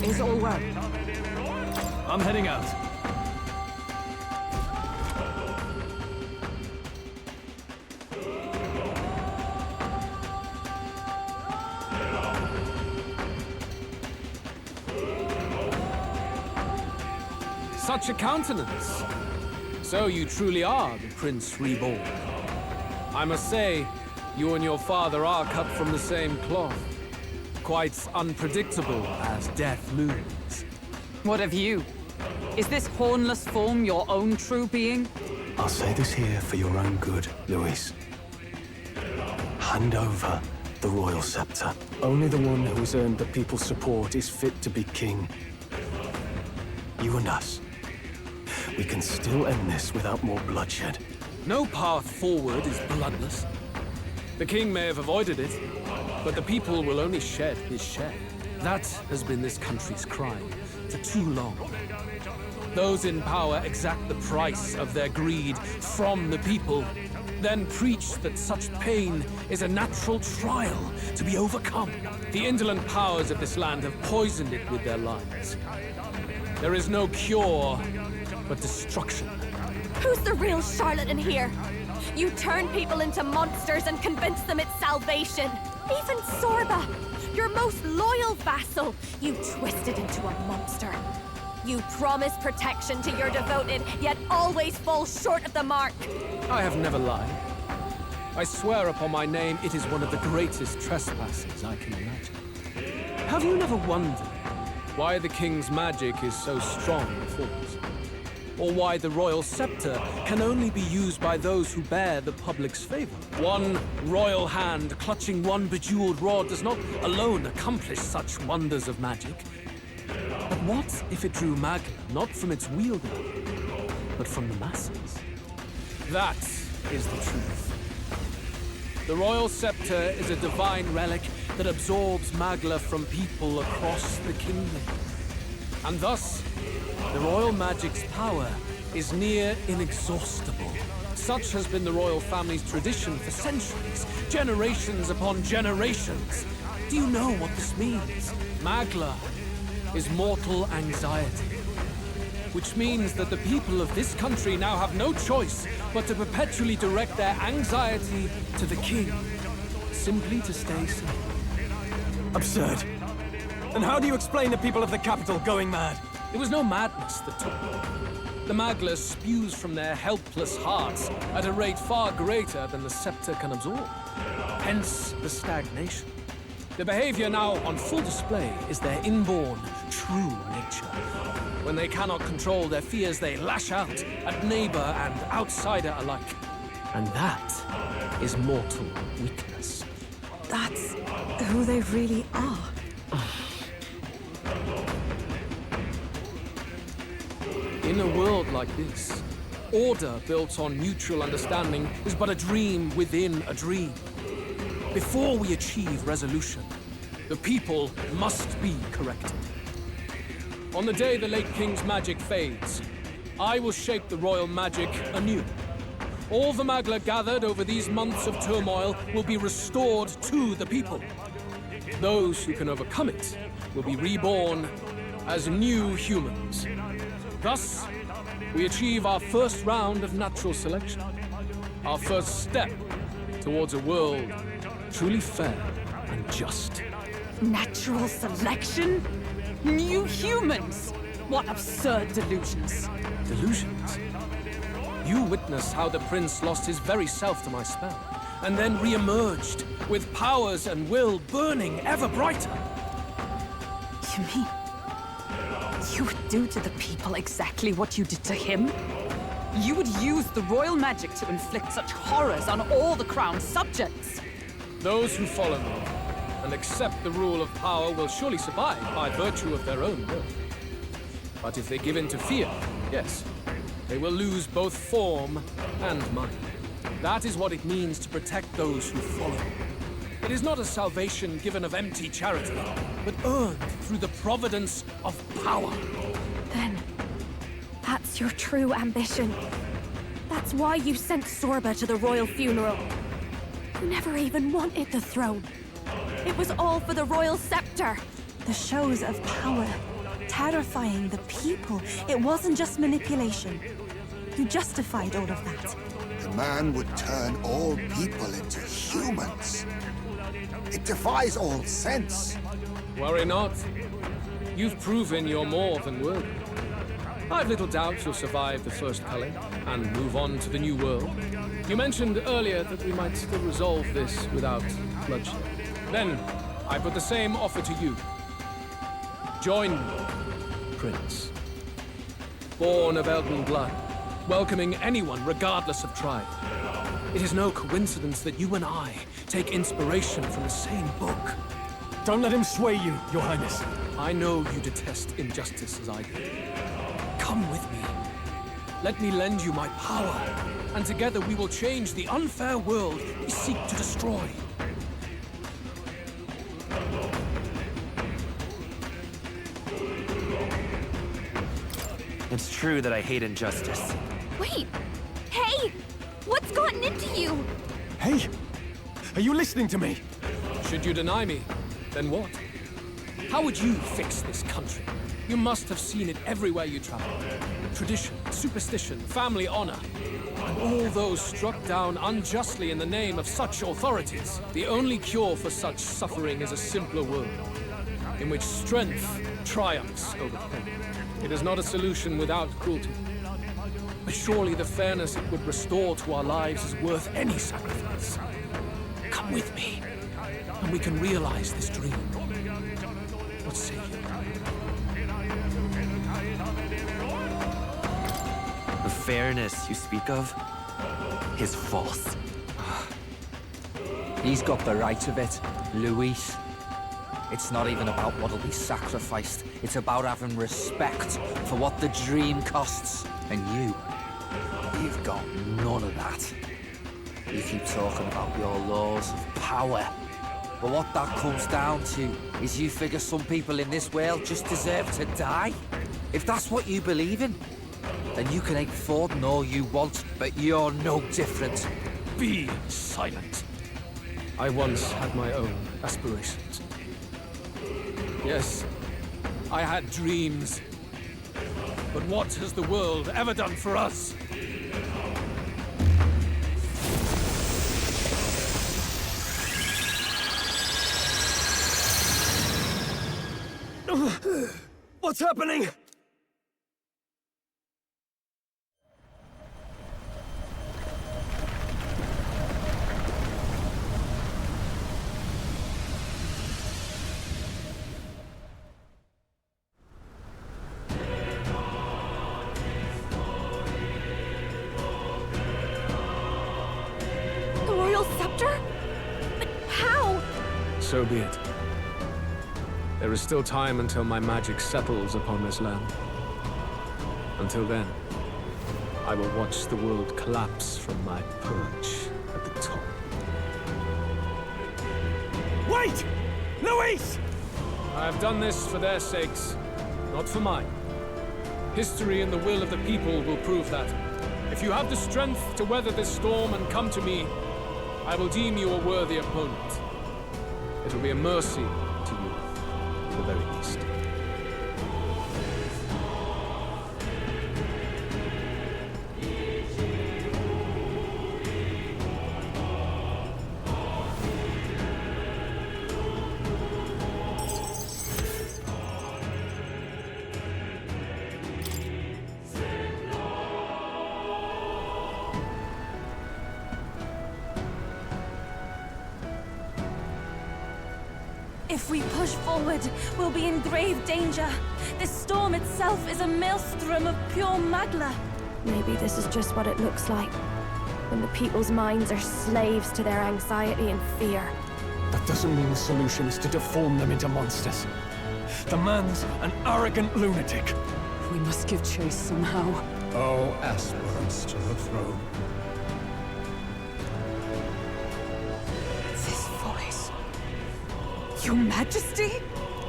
Is all well? I'm heading out. Such a countenance. So you truly are the Prince Reborn. I must say, you and your father are cut from the same cloth. Quite unpredictable as death looms. What of you? Is this hornless form your own true being? I'll say this here for your own good, Luis. Hand over the royal scepter. Only the one who has earned the people's support is fit to be king. You and us. We can still end this without more bloodshed. No path forward is bloodless. The king may have avoided it, but the people will only shed his share. That has been this country's crime for too long. Those in power exact the price of their greed from the people, then preach that such pain is a natural trial to be overcome. The indolent powers of this land have poisoned it with their lies. There is no cure but destruction. Who's the real charlatan here? You turn people into monsters and convince them it's salvation. Even Sorba, your most loyal vassal, you twisted into a monster. You promise protection to your devoted, yet always fall short of the mark. I have never lied. I swear upon my name, it is one of the greatest trespasses I can imagine. Have you never wondered why the king's magic is so strong in force? Or why the royal scepter can only be used by those who bear the public's favor? One royal hand clutching one bejeweled rod does not alone accomplish such wonders of magic. But what if it drew Magla not from its wielder, but from the masses? That is the truth. The royal scepter is a divine relic that absorbs Magla from people across the kingdom. And thus, the royal magic's power is near inexhaustible. Such has been the royal family's tradition for centuries, generations upon generations. Do you know what this means? Magla is mortal anxiety, which means that the people of this country now have no choice but to perpetually direct their anxiety to the king, simply to stay safe. Absurd. And how do you explain the people of the capital going mad? It was no madness that took them. The Magla spews from their helpless hearts at a rate far greater than the scepter can absorb. Hence the stagnation. The behavior now on full display is their inborn, true nature. When they cannot control their fears, they lash out at neighbor and outsider alike. And that is mortal weakness. That's who they really are. In a world like this, order built on mutual understanding is but a dream within a dream. Before we achieve resolution, the people must be corrected. On the day the late king's magic fades, I will shape the royal magic anew. All the Magla gathered over these months of turmoil will be restored to the people. Those who can overcome it will be reborn as new humans. Thus, we achieve our first round of natural selection. Our first step towards a world truly fair and just. Natural selection? New humans? What absurd delusions. Delusions? You witnessed how the prince lost his very self to my spell, and then re-emerged with powers and will burning ever brighter. You mean you would do to the people exactly what you did to him? You would use the royal magic to inflict such horrors on all the crown's subjects? Those who follow me and accept the rule of power will surely survive by virtue of their own will. But if they give in to fear, yes, they will lose both form and mind. That is what it means to protect those who follow. It is not a salvation given of empty charity, but earned through the providence of power. Then, that's your true ambition. That's why you sent Sorba to the royal funeral. You never even wanted the throne. It was all for the royal scepter. The shows of power terrifying the people. It wasn't just manipulation. You justified all of that. The man would turn all people into humans. It defies all sense. Worry not. You've proven you're more than worthy. I've little doubt you'll survive the first culling and move on to the new world. You mentioned earlier that we might still resolve this without bloodshed. Then, I put the same offer to you. Join me, Prince. Born of Elven blood, welcoming anyone regardless of tribe. It is no coincidence that you and I take inspiration from the same book. Don't let him sway you, Your Highness. I know you detest injustice as I do. Come with me. Let me lend you my power, and together we will change the unfair world we seek to destroy. It's true that I hate injustice. Wait! Hey! What's gotten into you? Hey! Are you listening to me? Should you deny me, then what? How would you fix this country? You must have seen it everywhere you travel. Tradition, superstition, family honor. And all those struck down unjustly in the name of such authorities. The only cure for such suffering is a simpler world, in which strength triumphs over pain. It is not a solution without cruelty. But surely the fairness it would restore to our lives is worth any sacrifice. Come with me, and we can realize this dream. What say you? The fairness you speak of is false. He's got the right of it, Luis. It's not even about what'll be sacrificed. It's about having respect for what the dream costs. And you've got none of that. You keep talking about your laws of power. But what that comes down to is you figure some people in this world just deserve to die. If that's what you believe in, then you can hate Forden all you want, but you're no different. Be silent. I once had my own aspirations. Yes, I had dreams. But what has the world ever done for us? What's happening? The royal scepter? But how? So be it. There is still time until my magic settles upon this land. Until then, I will watch the world collapse from my perch at the top. Wait! Luis! I have done this for their sakes, not for mine. History and the will of the people will prove that. If you have the strength to weather this storm and come to me, I will deem you a worthy opponent. It will be a mercy to you, at the very least. If we push forward, we'll be in grave danger. This storm itself is a maelstrom of pure magla. Maybe this is just what it looks like. When the people's minds are slaves to their anxiety and fear. That doesn't mean the solution is to deform them into monsters. The man's an arrogant lunatic. We must give chase somehow. Oh, aspirants to the throne. This voice. Your Majesty?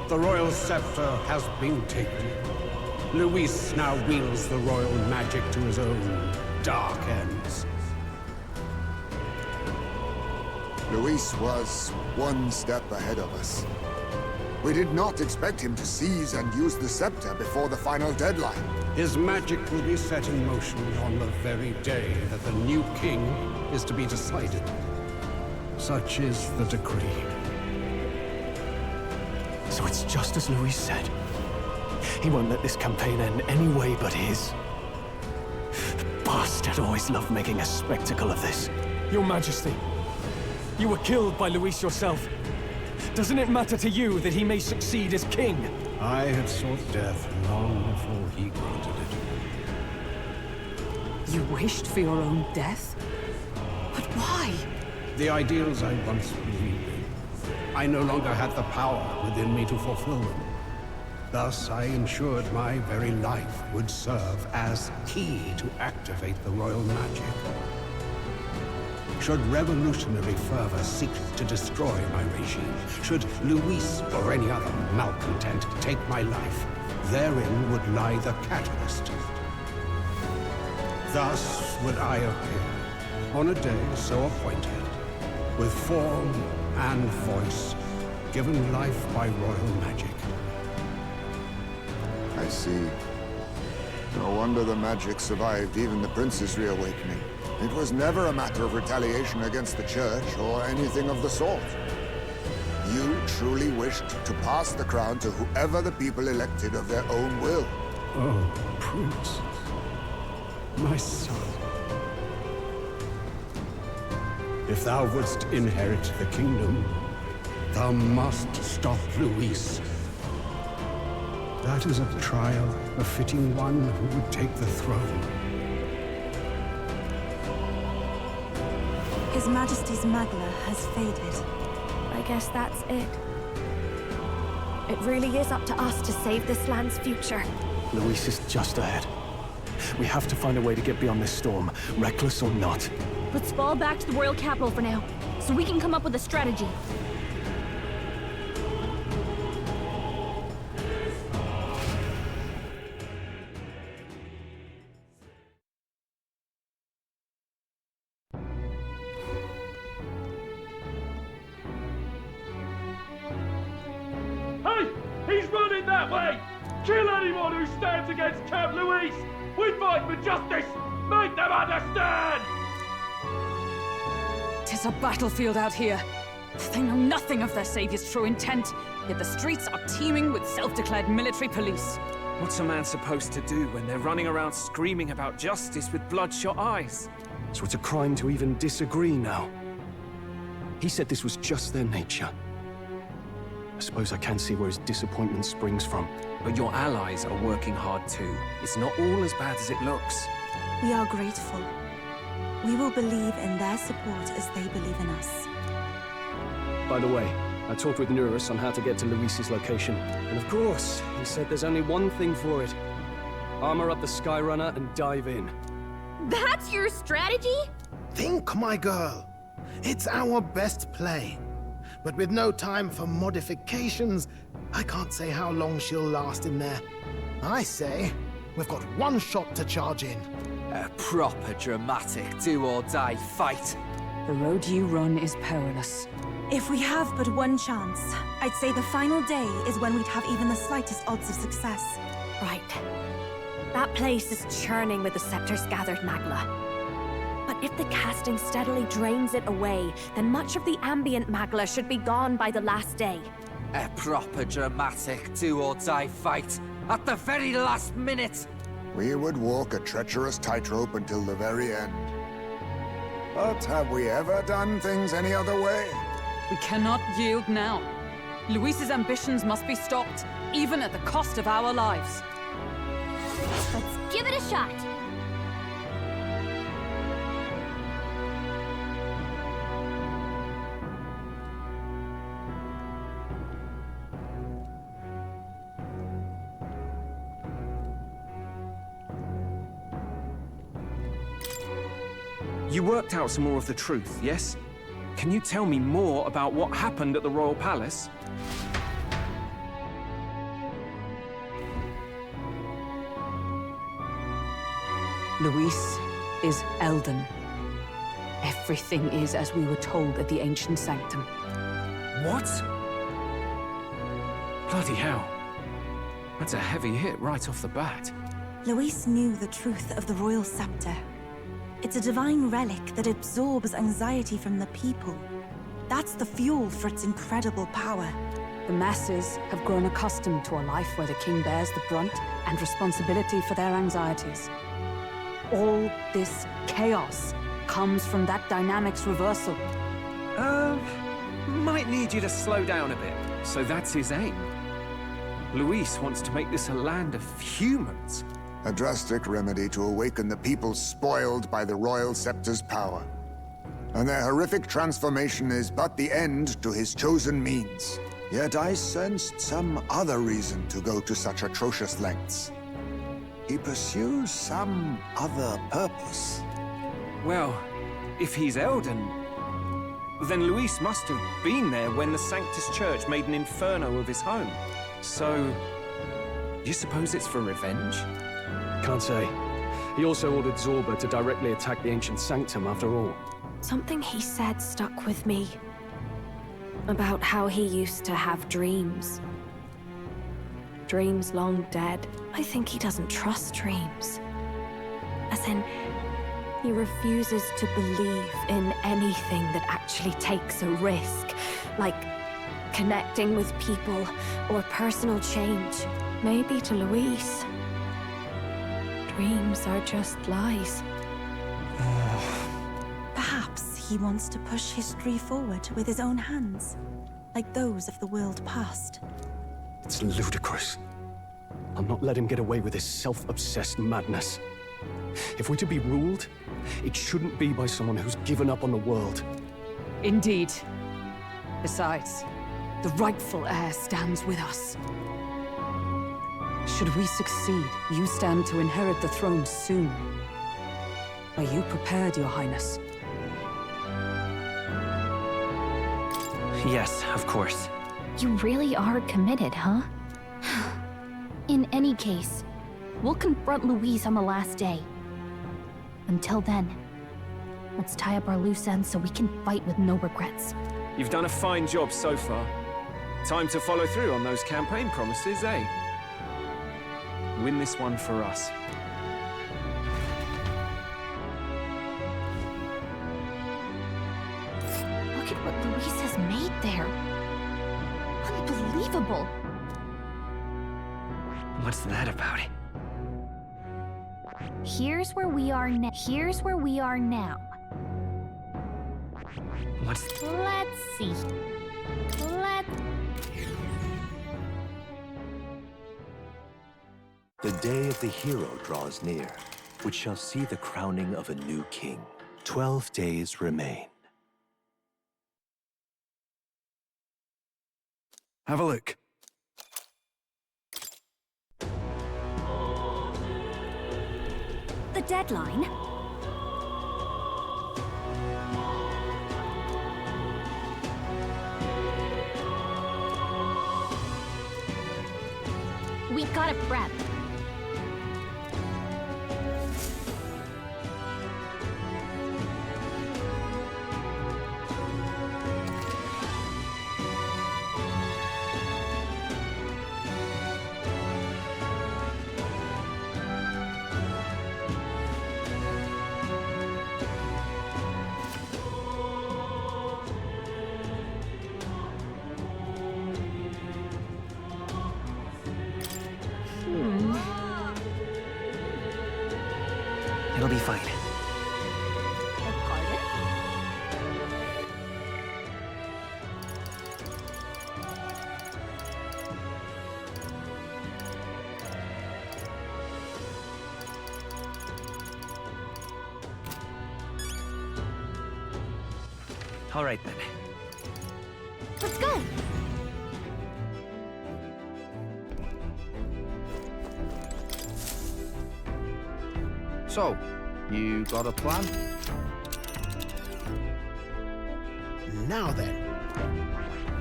The royal scepter has been taken. Luis now wields the royal magic to his own dark ends. Luis was one step ahead of us. We did not expect him to seize and use the scepter before the final deadline. His magic will be set in motion on the very day that the new king is to be decided. Such is the decree. So it's just as Luis said. He won't let this campaign end any way but his. The bastard always loved making a spectacle of this. Your Majesty, you were killed by Luis yourself. Doesn't it matter to you that he may succeed as king? I had sought death long before he granted it. You wished for your own death? But why? The ideals I once believed in, I no longer had the power within me to fulfill them. Thus, I ensured my very life would serve as key to activate the royal magic. Should revolutionary fervor seek to destroy my regime, should Luis or any other malcontent take my life, therein would lie the catalyst. Thus would I appear, on a day so appointed, with form and voice, given life by royal magic. I see. No wonder the magic survived even the prince's reawakening. It was never a matter of retaliation against the church or anything of the sort. You truly wished to pass the crown to whoever the people elected of their own will. Oh, Prince. My son. If thou wouldst inherit the kingdom, thou must stop Luis. That is a trial befitting one who would take the throne. His Majesty's Magla has faded. I guess that's it. It really is up to us to save this land's future. Luis is just ahead. We have to find a way to get beyond this storm, reckless or not. Let's fall back to the royal capital for now, so we can come up with a strategy. He's running that way! Kill anyone who stands against Count Luis! We fight for justice! Make them understand! 'Tis a battlefield out here. They know nothing of their savior's true intent, yet the streets are teeming with self-declared military police. What's a man supposed to do when they're running around screaming about justice with bloodshot eyes? So it's a crime to even disagree now. He said this was just their nature. I suppose I can see where his disappointment springs from. But your allies are working hard too. It's not all as bad as it looks. We are grateful. We will believe in their support as they believe in us. By the way, I talked with Nurus on how to get to Luis's location. And of course, he said there's only one thing for it. Armor up the Skyrunner and dive in. That's your strategy? Think, my girl. It's our best play. But with no time for modifications, I can't say how long she'll last in there. I say, we've got one shot to charge in. A proper dramatic do-or-die fight. The road you run is perilous. If we have but one chance, I'd say the final day is when we'd have even the slightest odds of success. Right. That place is churning with the scepter's gathered Magla. But if the casting steadily drains it away, then much of the ambient Magla should be gone by the last day. A proper dramatic do-or-die fight at the very last minute. We would walk a treacherous tightrope until the very end. But have we ever done things any other way? We cannot yield now. Luis's ambitions must be stopped, even at the cost of our lives. Let's give it a shot. You worked out some more of the truth, yes? Can you tell me more about what happened at the Royal Palace? Luis is Elden. Everything is as we were told at the Ancient Sanctum. What? Bloody hell. That's a heavy hit right off the bat. Luis knew the truth of the royal scepter. It's a divine relic that absorbs anxiety from the people. That's the fuel for its incredible power. The masses have grown accustomed to a life where the king bears the brunt and responsibility for their anxieties. All this chaos comes from that dynamic's reversal. Might need you to slow down a bit. So that's his aim. Luis wants to make this a land of humans. A drastic remedy to awaken the people spoiled by the royal scepter's power. And their horrific transformation is but the end to his chosen means. Yet I sensed some other reason to go to such atrocious lengths. He pursues some other purpose. Well, if he's Elden, then Luis must have been there when the Sanctus Church made an inferno of his home. So, you suppose it's for revenge? Can't say. He also ordered Zorba to directly attack the ancient sanctum after all. Something he said stuck with me. About how he used to have dreams. Dreams long dead. I think he doesn't trust dreams. As in, he refuses to believe in anything that actually takes a risk. Like connecting with people or personal change. Maybe to Luis, dreams are just lies. Perhaps he wants to push history forward with his own hands, like those of the world past. It's ludicrous. I'll not let him get away with his self-obsessed madness. If we're to be ruled, it shouldn't be by someone who's given up on the world. Indeed. Besides, the rightful heir stands with us. Should we succeed, you stand to inherit the throne soon. Are you prepared, Your Highness? Yes, of course. You really are committed, huh? In any case, we'll confront Luis on the last day. Until then, let's tie up our loose ends so we can fight with no regrets. You've done a fine job so far. Time to follow through on those campaign promises, eh? Win this one for us. Look at what Luis has made there. Unbelievable. What's that about? Here's where we are now. Here's where we are now. What's... Let's see. The day of the hero draws near, which shall see the crowning of a new king. 12 days remain. Have a look. The deadline? We gotta prep. It'll be fine. Pardon? All right then. Let's go! So, you got a plan? Now then.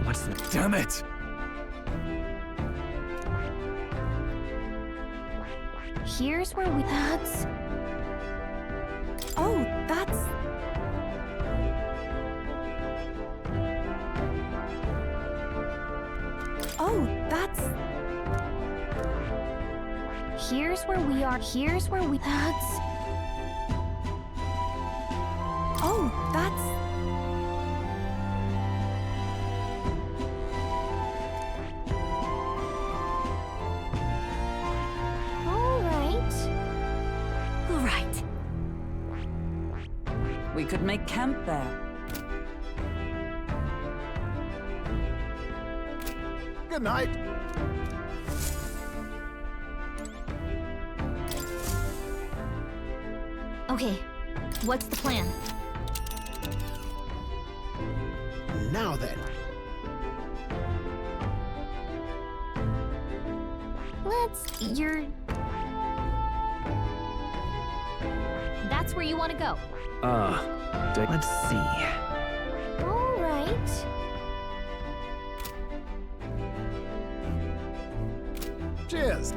What's the... Damn it! Here's where we... That's... Oh, that's... Oh, that's... Here's where we are. That's... Oh, that's... All right. We could make camp there. Good night. Okay, what's the plan? Now then. That's where you want to go. Let's see. All right. Cheers.